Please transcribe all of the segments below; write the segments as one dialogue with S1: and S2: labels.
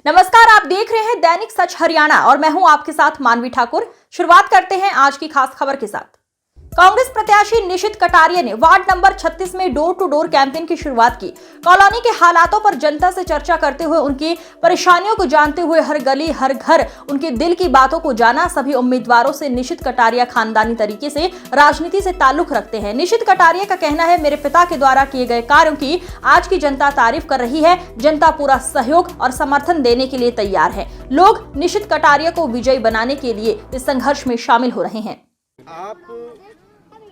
S1: नमस्कार, आप देख रहे हैं दैनिक सच हरियाणा और मैं हूं आपके साथ मानवी ठाकुर। शुरुआत करते हैं आज की खास खबर के साथ। कांग्रेस प्रत्याशी निशित कटारिया ने वार्ड नंबर 36 में डोर टू डोर कैंपेन की शुरुआत की। कॉलोनी के हालातों पर जनता से चर्चा करते हुए उनकी परेशानियों को जानते हुए हर गली हर घर उनके दिल की बातों को जाना। सभी उम्मीदवारों से निशित कटारिया खानदानी तरीके से राजनीति से ताल्लुक रखते हैं। निशित कटारिया का कहना है, मेरे पिता के द्वारा किए गए कार्यों की आज की जनता तारीफ कर रही है। जनता पूरा सहयोग और समर्थन देने के लिए तैयार है। लोग निशित कटारिया को विजयी बनाने के लिए इस संघर्ष में शामिल हो रहे हैं।
S2: आप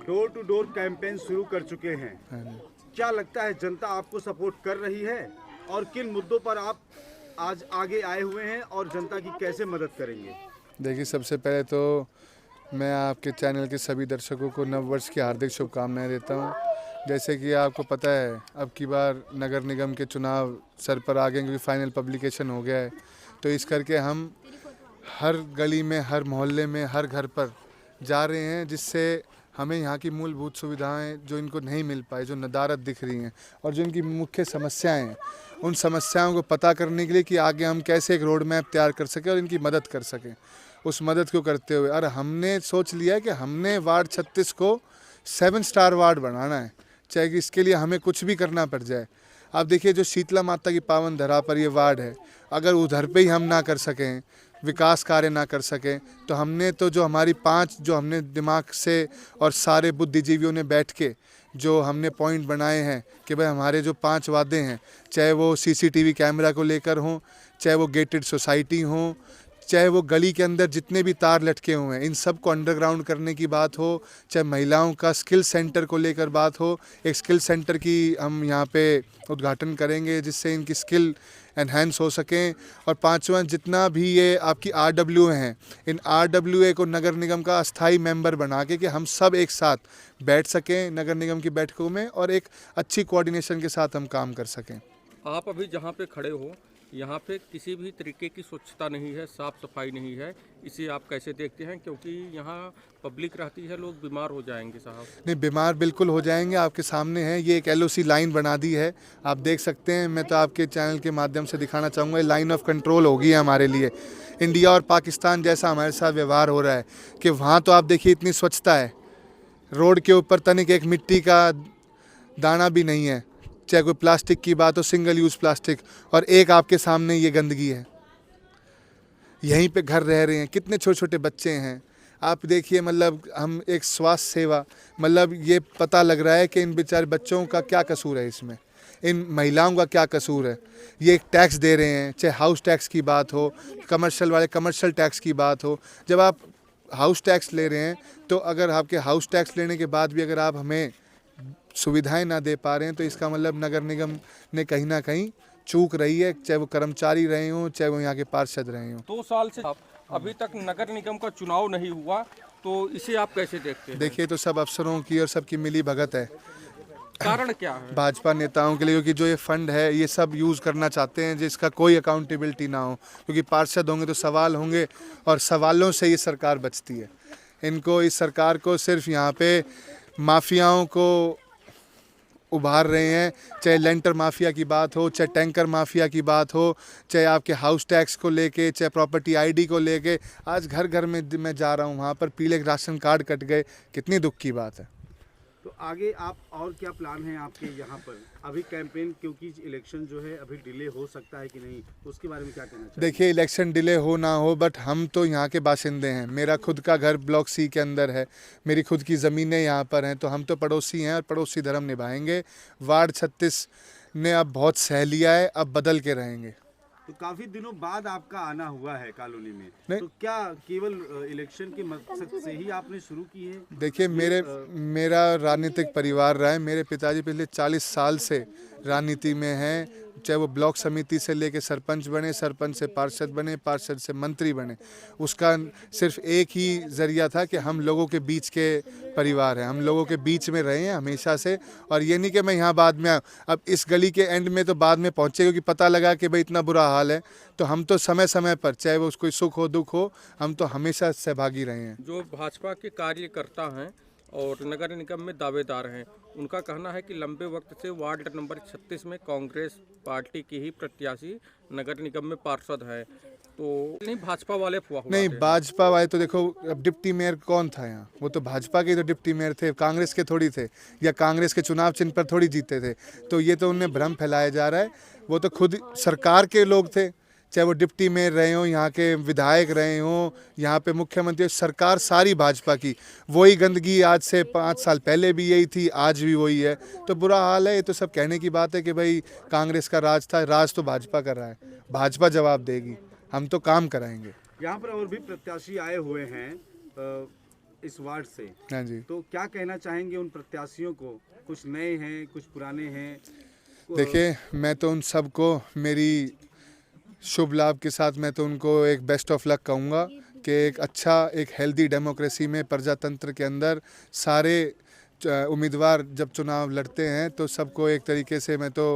S2: डोर टू डोर कैंपेन शुरू कर चुके हैं, क्या लगता है जनता आपको सपोर्ट कर रही है और किन मुद्दों पर आप आज आगे आए हुए हैं और जनता की कैसे मदद करेंगे?
S3: देखिए, सबसे पहले तो मैं आपके चैनल के सभी दर्शकों को नववर्ष की हार्दिक शुभकामनाएं देता हूं। जैसे कि आपको पता है, अब की बार नगर निगम के चुनाव सर पर आ गए क्योंकि फाइनल पब्लिकेशन हो गया है। तो इस करके हम हर गली में, हर मोहल्ले में, हर घर पर जा रहे हैं, जिससे हमें यहाँ की मूलभूत सुविधाएं जो इनको नहीं मिल पाई, जो नदारत दिख रही हैं और जो इनकी मुख्य समस्याएं हैं, उन समस्याओं को पता करने के लिए कि आगे हम कैसे एक रोड मैप तैयार कर सकें और इनकी मदद कर सकें। उस मदद को करते हुए और हमने सोच लिया है कि हमने वार्ड 36 को 7 स्टार वार्ड बनाना है, चाहे कि इसके लिए हमें कुछ भी करना पड़ जाए। आप देखिए, जो शीतला माता की पावन धरा पर ये वार्ड है, अगर उधर पे ही हम ना कर सकें, विकास कार्य ना कर सकें, तो हमने तो जो हमारी 5 जो हमने दिमाग से और सारे बुद्धिजीवियों ने बैठ के जो हमने पॉइंट बनाए हैं कि भाई हमारे जो 5 वादे हैं, चाहे वो सीसीटीवी कैमरा को लेकर हों, चाहे वो गेटेड सोसाइटी हों, चाहे वो गली के अंदर जितने भी तार लटके हुए हैं इन सब को अंडरग्राउंड करने की बात हो, चाहे महिलाओं का स्किल सेंटर को लेकर बात हो। एक स्किल सेंटर की हम यहाँ पे उद्घाटन करेंगे जिससे इनकी स्किल एनहेंस हो सकें। और 5वां, जितना भी ये आपकी RWA हैं, इन RWA को नगर निगम का अस्थाई मेंबर बना के कि हम सब एक साथ बैठ सकें नगर निगम की बैठकों में और एक अच्छी कोऑर्डिनेशन के साथ हम काम कर सकें।
S4: आप अभी जहाँ पे खड़े हो, यहाँ पे किसी भी तरीके की स्वच्छता नहीं है, साफ़ सफाई नहीं है, इसे आप कैसे देखते हैं? क्योंकि यहाँ पब्लिक रहती है, लोग बीमार हो जाएंगे साहब।
S3: नहीं, बीमार बिल्कुल हो जाएंगे। आपके सामने है, ये एक LOC लाइन बना दी है, आप देख सकते हैं। मैं तो आपके चैनल के माध्यम से दिखाना चाहूँगा, ये लाइन ऑफ कंट्रोल होगी हमारे लिए। इंडिया और पाकिस्तान जैसा हमारे साथ व्यवहार हो रहा है कि वहाँ तो आप देखिए इतनी स्वच्छता है, रोड के ऊपर तनिक एक मिट्टी का दाना भी नहीं है, चाहे कोई प्लास्टिक की बात हो, सिंगल यूज़ प्लास्टिक, और एक आपके सामने ये गंदगी है। यहीं पे घर रह रहे हैं, कितने छोटे छोटे बच्चे हैं। आप देखिए, मतलब हम एक स्वास्थ्य सेवा, मतलब ये पता लग रहा है कि इन बेचारे बच्चों का क्या कसूर है, इसमें इन महिलाओं का क्या कसूर है। ये एक टैक्स दे रहे हैं, चाहे हाउस टैक्स की बात हो, कमर्शियल वाले कमर्शियल टैक्स की बात हो। जब आप हाउस टैक्स ले रहे हैं तो अगर आपके हाउस टैक्स लेने के बाद भी अगर आप हमें सुविधाएं ना दे पा रहे हैं तो इसका मतलब नगर निगम ने कहीं ना कहीं चूक रही है, चाहे वो कर्मचारी रहे हों, चाहे वो यहाँ के पार्षद रहे हों।
S4: 2 साल से अभी तक नगर निगम का चुनाव नहीं हुआ, तो इसे आप कैसे देखते हैं?
S3: देखिए, तो सब अफसरों की और सबकी मिली भगत है।
S4: कारण क्या है?
S3: भाजपा नेताओं के लिए, क्योंकि जो ये फंड है ये सब यूज़ करना चाहते हैं जिसका कोई अकाउंटेबिलिटी ना हो, क्योंकि पार्षद होंगे तो सवाल होंगे और सवालों से ये सरकार बचती है। इनको, इस सरकार को सिर्फ यहाँ पे माफियाओं को उभार रहे हैं, चाहे लेंटर माफिया की बात हो, चाहे टैंकर माफिया की बात हो, चाहे आपके हाउस टैक्स को लेके, चाहे प्रॉपर्टी ID को लेके। आज घर घर में मैं जा रहा हूँ, वहाँ पर पीले राशन कार्ड कट गए, कितनी दुख की बात है।
S2: तो आगे आप और क्या प्लान है आपके यहाँ पर? अभी कैंपेन, क्योंकि इलेक्शन जो है अभी डिले हो सकता है कि नहीं, उसके बारे में क्या कहना चाहिए?
S3: देखिए, इलेक्शन डिले हो ना हो, बट हम तो यहाँ के बाशिंदे हैं। मेरा खुद का घर ब्लॉक C के अंदर है, मेरी खुद की ज़मीनें यहाँ पर हैं, तो हम तो पड़ोसी हैं और पड़ोसी धर्म निभाएंगे। वार्ड 36 ने अब बहुत सह लिया है, अब बदल के रहेंगे।
S2: तो काफी दिनों बाद आपका आना हुआ है कॉलोनी में,
S3: नहीं।
S2: तो क्या केवल इलेक्शन के मकसद से ही आपने शुरू की है?
S3: देखिए, मेरा राजनीतिक परिवार रहा है। मेरे पिताजी पिछले 40 साल से राजनीति में हैं, चाहे वो ब्लॉक समिति से लेके सरपंच बने, सरपंच से पार्षद बने, पार्षद से मंत्री बने। उसका सिर्फ एक ही ज़रिया था कि हम लोगों के बीच के परिवार हैं, हम लोगों के बीच में रहे हैं हमेशा से। और ये नहीं कि मैं यहाँ बाद में आऊँ, अब इस गली के एंड में तो बाद में पहुँचे, क्योंकि पता लगा कि भाई इतना बुरा हाल है, तो हम तो समय समय पर, चाहे वो कोई सुख हो दुख हो, हम तो हमेशा सहभागी रहे हैं।
S4: जो भाजपा के कार्यकर्ता हैं और नगर निगम में दावेदार हैं। उनका कहना है कि लंबे वक्त से वार्ड नंबर 36 में कांग्रेस पार्टी की ही प्रत्याशी नगर निगम में पार्षद है, तो नहीं भाजपा वाले अफवाह
S3: नहीं,
S4: उड़ाते हैं।
S3: भाजपा वाले तो देखो, अब डिप्टी मेयर कौन था यहाँ? वो तो भाजपा के तो डिप्टी मेयर थे, कांग्रेस के थोड़ी थे, या कांग्रेस के चुनाव चिन्ह पर थोड़ी जीते थे। तो ये तो उनमें भ्रम फैलाया जा रहा है। वो तो खुद सरकार के लोग थे, चाहे वो डिप्टी मेयर रहे हों, यहाँ के विधायक रहे हों, यहाँ पे मुख्यमंत्री, सरकार सारी भाजपा की। वही गंदगी आज से 5 साल पहले भी यही थी, आज भी वही है। तो बुरा हाल है। ये तो सब कहने की बात है कि भाई कांग्रेस का राज था, राज तो भाजपा कर रहा है, भाजपा जवाब देगी, हम तो काम कराएंगे।
S2: यहाँ पर और भी प्रत्याशी आए हुए हैं इस वार्ड से,
S3: हाँ जी।
S2: तो क्या कहना चाहेंगे उन प्रत्याशियों को? कुछ नए हैं, कुछ पुराने हैं।
S3: देखिए, मैं तो उन सबको मेरी शुभ लाभ के साथ मैं तो उनको एक बेस्ट ऑफ लक कहूँगा कि एक अच्छा, एक हेल्दी डेमोक्रेसी में, प्रजातंत्र के अंदर सारे उम्मीदवार जब चुनाव लड़ते हैं तो सबको एक तरीके से मैं तो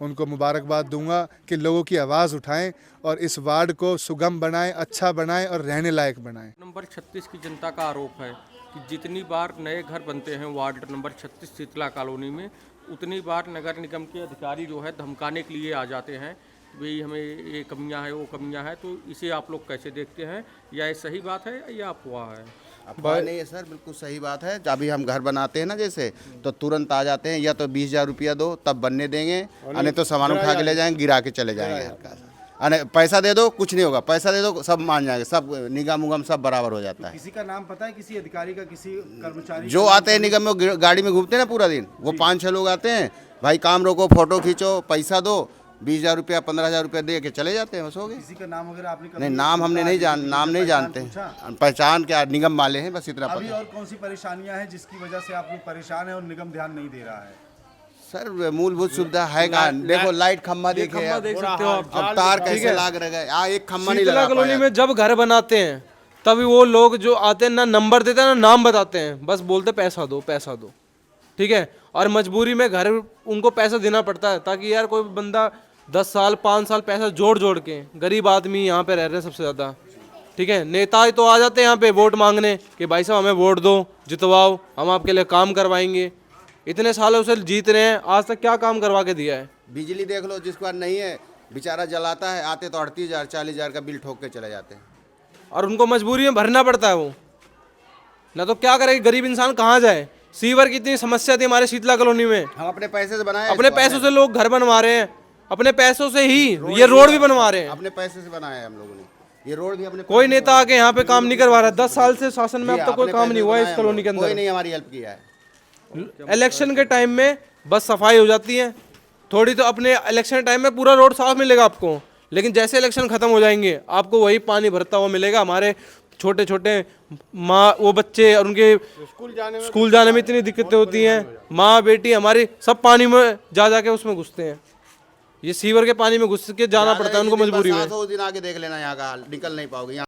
S3: उनको मुबारकबाद दूंगा कि लोगों की आवाज़ उठाएं और इस वार्ड को सुगम बनाएं, अच्छा बनाएं और रहने लायक बनाएं।
S4: नंबर 36 की जनता का आरोप है कि जितनी बार नए घर बनते हैं वार्ड नंबर 36 शीतला कॉलोनी में, उतनी बार नगर निगम के अधिकारी जो है धमकाने के लिए आ जाते हैं, भाई हमें ये कमियां है, वो कमियां है। तो इसे आप लोग कैसे देखते हैं? या ये सही बात है या अफवाह है?
S5: अफवाह नहीं है सर, बिल्कुल सही बात है। अभी हम घर बनाते हैं ना जैसे, तो तुरंत आ जाते हैं, या तो 20,000 रुपया दो तब बनने देंगे, नहीं तो सामान उठा के ले जाएंगे, गिरा के चले जाएंगे हल्का सा। अरे पैसा दे दो, कुछ नहीं होगा, पैसा दे दो, सब मान जाएंगे, सब निगम उगम सब बराबर हो जाता है।
S2: किसी का नाम पता है, किसी अधिकारी का, किसी कर्मचारी
S5: जो
S2: का?
S5: आते हैं निगम में, गाड़ी में घूमते हैं ना पूरा दिन, वो 5-6 लोग आते हैं, भाई काम रोको, फोटो खींचो, पैसा दो, 20,000 रुपया 15,000 रुपया दे के चले जाते हैं, बस हो गए।
S2: किसी का नाम वगैरह आपने कभी
S5: नहीं, नाम हमने नहीं जान, नाम नहीं जानते, पहचान क्या, निगम वाले हैं, बस इतना
S2: अभी
S5: पता।
S2: और कौन सी परेशानियां हैं जिसकी वजह से आप लोग परेशान हैं और निगम ध्यान नहीं दे रहा है?
S5: सर मूलभूत सुविधा है कहाँ? देखो लाइट खम्भा देखे आप,
S6: देख सकते हो आप।
S5: अब तार कैसे लाग रहे, एक खम्भा नहीं
S6: शीतला
S5: लगा
S6: कॉलोनी
S5: पाया।
S6: में जब घर बनाते हैं तभी वो लोग जो आते हैं ना नंबर देते हैं ना नाम बताते हैं, बस बोलते पैसा दो पैसा दो, ठीक है। और मजबूरी में घर उनको पैसा देना पड़ता है, ताकि यार कोई बंदा 10 साल 5 साल पैसा जोड़ जोड़ के, गरीब आदमी यहाँ पे रह रहे हैं सबसे ज़्यादा, ठीक है। नेता तो आ जाते हैं यहाँ पे वोट मांगने कि भाई साहब हमें वोट दो, जितवाओ, हम आपके लिए काम करवाएंगे। इतने सालों से जीत रहे हैं, आज तक क्या काम करवा के दिया है?
S5: बिजली देख लो, जिसके पास नहीं है बेचारा जलाता है, आते तो 38,000 40,000 का बिल ठोक के चले जाते हैं।
S6: और उनको मजबूरी में भरना पड़ता है वो, ना तो क्या करे, गरीब इंसान कहाँ जाए। सीवर की इतनी समस्या थी हमारे शीतला कॉलोनी में,
S5: हम अपने पैसे से बनाए,
S6: अपने पैसों से लोग घर बनवा रहे हैं, अपने पैसों से ही ये रोड भी बनवा रहे हैं।
S5: अपने पैसे से बनाया है हम लोगों ने, ये रोड भी अपने
S6: कोई नेता आके यहाँ पे काम नहीं करवा रहा। 10 साल से शासन में अब तक कोई
S5: अपने
S6: काम
S5: पैसे
S6: नहीं
S5: से
S6: हुआ है
S5: बनाया
S6: इस
S5: हम
S6: कॉलोनी के
S5: लोग। कोई
S6: अंदर।
S5: नहीं हमारी हेल्प किया है।
S6: इलेक्शन के टाइम में बस सफाई हो जाती है थोड़ी, तो अपने इलेक्शन टाइम में पूरा रोड साफ मिलेगा आपको, लेकिन जैसे इलेक्शन खत्म हो जाएंगे आपको वही पानी भरता हुआ मिलेगा। हमारे छोटे छोटे माँ वो बच्चे और उनके स्कूल जाने में इतनी दिक्कतें होती हैं, माँ बेटी हमारी सब पानी में जा जाके उसमें घुसते हैं। ये सीवर के पानी में घुस के जाना पड़ता है उनको मजबूरी में।
S5: दिन आगे देख लेना यहाँ का हाल, निकल नहीं पाओगे यहाँ।